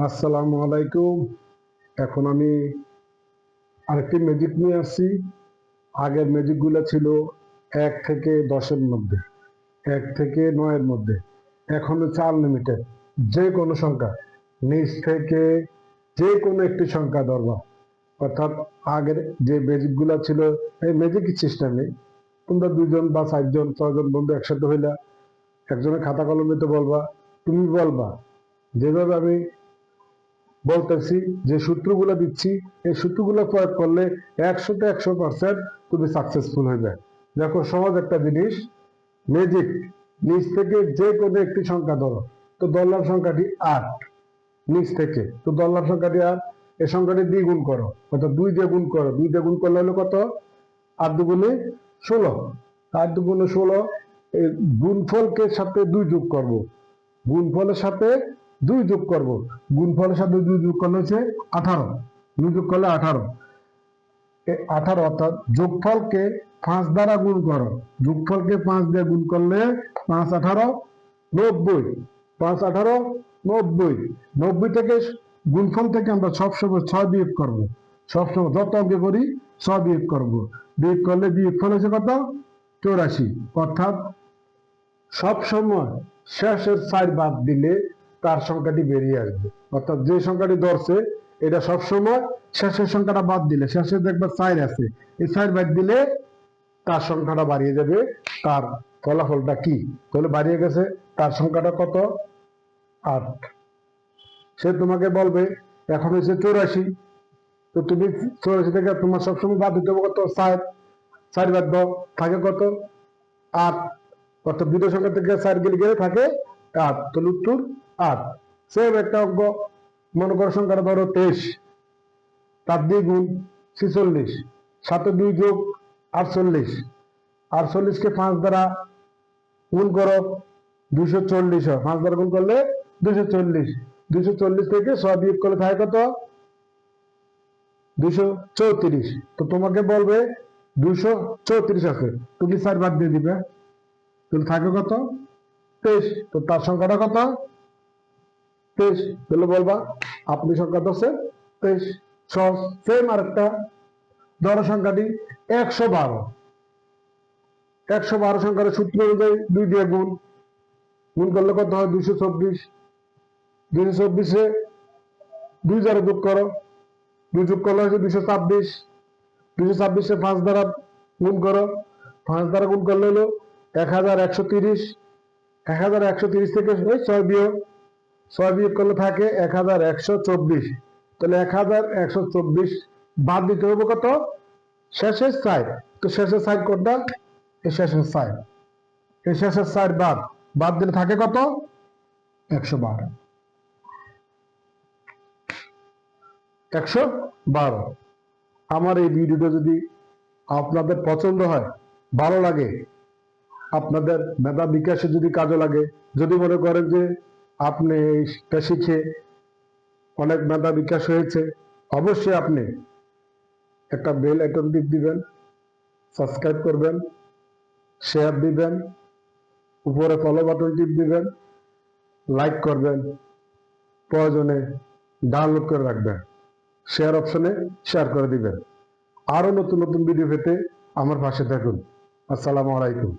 আসসালামু আলাইকুম। এখন আমি আরেকটি ম্যাজিক নিয়ে আসছি। আগের ম্যাজিকগুলো ছিল 1 থেকে 10-এর মধ্যে, 1 থেকে 9-এর মধ্যে। এখন হচ্ছে আনলিমিটেড, যে কোনো সংখ্যা, নিচ থেকে যে কোনো একটি সংখ্যা ধরবা। অর্থাৎ আগের যে ম্যাজিকগুলো ছিল, এই ম্যাজিক সিস্টেমে তোমরা 2 জন বা 4 জন 6 জন বন্ধু একসাথে হইলা, একজনের খাতা কলমে বলবা, তুমি বলবা যেভাবে আমি বলতেছি, যে সূত্রগুলো দিচ্ছি, এই সূত্রগুলো প্রয়োগ করলে 100% তুমি সাকসেসফুল হইবে। দেখো, সহজ একটা জিনিস, ম্যাজিক। নিচ থেকে যে কোনো একটি সংখ্যা ধরো, তো ধরলাম সংখ্যাটি 8। নিচ থেকে তো ধরলাম সংখ্যাটি 8, এই সংখ্যাটি দ্বিগুণ করো, অর্থাৎ 2 দিয়ে গুণ করো। 2 দিয়ে গুণ করলে হলো কত? 8 দুগুণে 16। 8 দুগুণে 16, এই গুণফলকে সাথে 2 যোগ করব, গুণফলের সাথে 2 যোগ করব, গুণফলের সাথে 2 যোগ করলে হচ্ছে 18। 2 যোগ করলে 18, 18 অর্থাৎ যোগফলকে 5 দ্বারা গুণ করো। যোগফলকে 5 দিয়ে গুণ করলে 5 18 90। 5 18 90। 90 থেকে গুণফল থেকে আমরা সবসময় 6 বিয়োগ করবো। সবসময় যত অঙ্ক করি 6 বিয়োগ করবো। বিয়োগ করলে বিয়োগফল হচ্ছে কত? 84। অর্থাৎ সব সময় শেষের 4 বাদ দিলে তার সংখ্যাটি বেরিয়ে আসবে। অর্থাৎ যে সংখ্যাটি ধরছে, এটা সব সময় শেষের সংখ্যাটা বাদ দিলে, শেষে দেখবে 4 আছে, এই 4 বাদ দিলে তার সংখ্যাটা বাড়িয়ে যাবে। তার ফলাফলটা কি? তাহলে বাড়িয়ে গেছে, তার সংখ্যাটা কত? 8। সে তোমাকে বলবে এখন হচ্ছে 84। তো তুমি 84 থেকে তোমার সবসময় বাদ দিতে হবে কত? 4। 4 বাদ দাও, থাকে কত? 8। অর্থাৎ দুটো সংখ্যা থেকে 4 গেলে থাকে 8। তাহলে উত্তর 8। সেম একটা অঙ্ক, মনে করো সংখ্যাটা ধরো 23, তার 2 গুণ 46, সাথে 2 যোগ 48। 48কে 5 দ্বারা গুণ করো, 240 হয়। 5 দ্বারা গুণ করলে 240। 240 থেকে 6 বিয়োগ করলে থাকে কত? 234। তো তোমাকে বলবে 234 আছে, তুমি 4 বাদ দিয়ে দিবে, তাহলে থাকে কত? 23। তো তার সংখ্যাটা কত? 23। তাহলে বলবা আপনি সংখ্যা ধরছেন 23। সহজ। সেম আরেকটা, ধরো সংখ্যাটি 112। 112 সংখ্যার সূত্র অনুযায়ী 2 দিয়ে গুণ, গুণ করলে কত হয়? 224। 224-এ 2 দ্বারা যোগ করো, 2 যোগ করলে হচ্ছে 226। 226-এ 5 দ্বারা গুণ করো, 5 দ্বারা গুণ করলে হলো 1130। 1130 থেকে 6 বিয়োগ, 6 বিয়োগ করলে থাকে 1124। তাহলে 1124 বাদ দিতে হবে কত? শেষের 4। তো শেষের 4 কোনটা? এই শেষের 4। এই শেষের 4 বাদ, বাদ দিলে থাকে কত? 112। 112। আমার এই ভিডিওটা যদি আপনাদের পছন্দ হয়, ভালো লাগে, আপনাদের মেধা বিকাশে যদি কাজে লাগে, যদি মনে করেন যে আপনি এটা শিখে অনেক মেধা বিকাশ হয়েছে, অবশ্যই আপনি একটা বেল আইকন টিপ দিবেন, সাবস্ক্রাইব করবেন, শেয়ার দিবেন, উপরে ফলো বাটন টিপ দিবেন, লাইক করবেন, প্রয়োজনে ডাউনলোড করে রাখবেন, শেয়ার অপশনে শেয়ার করে দিবেন। আরো নতুন নতুন ভিডিও পেতে আমার পাশে থাকুন। আসসালামু আলাইকুম।